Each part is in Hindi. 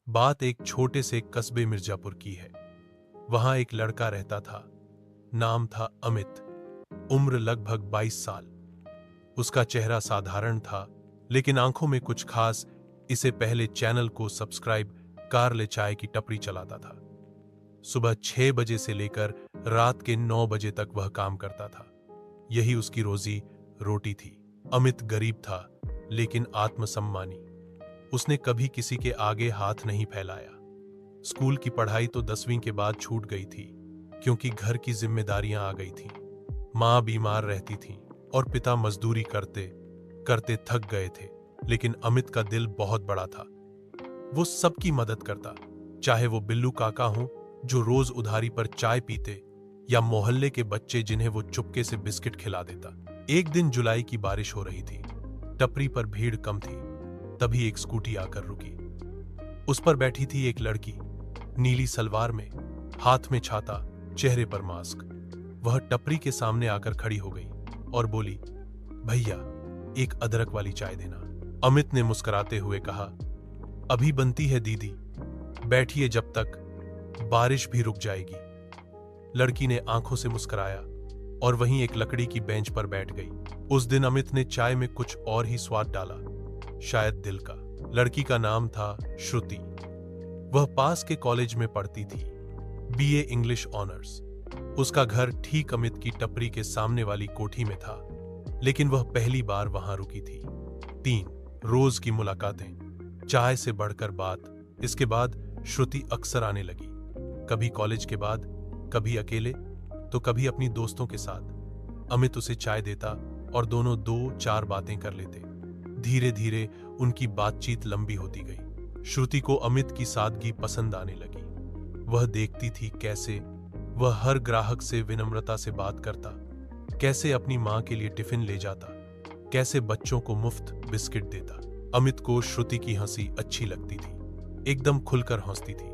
बात एक छोटे से कस्बे मिर्जापुर की है। वहां एक लड़का रहता था। नाम था अमित। उम्र लगभग 22 साल। उसका चेहरा साधारण था, लेकिन आंखों में कुछ खास। इसे पहले चैनल को सब्सक्राइब कार ले चाय की टपरी चलाता था। सुबह 6 बजे से लेकर रात के 9 बजे तक वह काम करता था। यही उसकी रोजी रोटी थी। अमित गरीब था, लेकिन आत्मसम्मानी। उसने कभी किसी के आगे हाथ नहीं फैलाया। स्कूल की पढ़ाई तो 10वीं के बाद छूट गई थी, क्योंकि घर की जिम्मेदारियां आ गई थीं। मां बीमार रहती थी और पिता मजदूरी करते करते थक गए थे। लेकिन अमित का दिल बहुत बड़ा था। वो सबकी मदद करता, चाहे वो बिल्लू काका हो जो रोज उधारी पर चाय पीते, या मोहल्ले के बच्चे जिन्हें वो चुपके से बिस्किट खिला देता। एक दिन जुलाई की बारिश हो रही थी। टपरी पर भीड़ कम थी। तभी एक स्कूटी आकर रुकी। उस पर बैठी थी एक लड़की, नीली सलवार में, हाथ में छाता, चेहरे पर मास्क। वह टपरी के सामने आकर खड़ी हो गई और बोली, भैया, एक अदरक वाली चाय देना। अमित ने मुस्कुराते हुए कहा, अभी बनती है दीदी, बैठिए जब तक बारिश भी रुक जाएगी। लड़की ने आंखों से मुस्कुराया और वहीं एक लकड़ी की बेंच पर बैठ गई। उस दिन अमित ने चाय में कुछ और ही स्वाद डाला, शायद दिल का। लड़की का नाम था श्रुति। वह पास के कॉलेज में पढ़ती थी, बीए इंग्लिश ऑनर्स। उसका घर ठीक अमित की टपरी के सामने वाली कोठी में था, लेकिन वह पहली बार वहां रुकी थी। 3 रोज की मुलाकातें, चाय से बढ़कर बात। इसके बाद श्रुति अक्सर आने लगी, कभी कॉलेज के बाद, कभी अकेले, तो कभी अपनी दोस्तों के साथ। अमित उसे चाय देता और दोनों 2-4 बातें कर लेते। धीरे धीरे उनकी बातचीत लंबी होती गई। श्रुति को अमित की सादगी पसंद आने लगी। वह देखती थी कैसे वह हर ग्राहक से विनम्रता से बात करता, कैसे अपनी मां के लिए टिफिन ले जाता, कैसे बच्चों को मुफ्त बिस्किट देता। अमित को श्रुति की हंसी अच्छी लगती थी, एकदम खुलकर हंसती थी,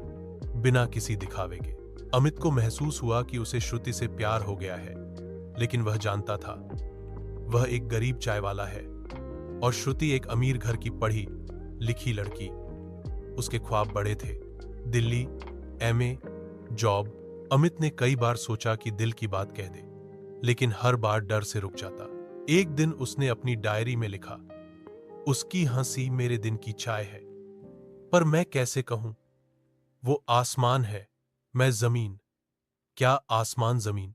बिना किसी दिखावे के। अमित को महसूस हुआ कि उसे श्रुति से प्यार हो गया है, लेकिन वह जानता था वह एक गरीब चाय वाला है और श्रुति एक अमीर घर की पढ़ी लिखी लड़की। उसके ख्वाब बड़े थे, दिल्ली, एमए, जॉब। अमित ने कई बार सोचा कि दिल की बात कह दे, लेकिन हर बार डर से रुक जाता। एक दिन उसने अपनी डायरी में लिखा, उसकी हंसी मेरे दिन की चाय है, पर मैं कैसे कहूं? वो आसमान है, मैं जमीन। क्या आसमान जमीन?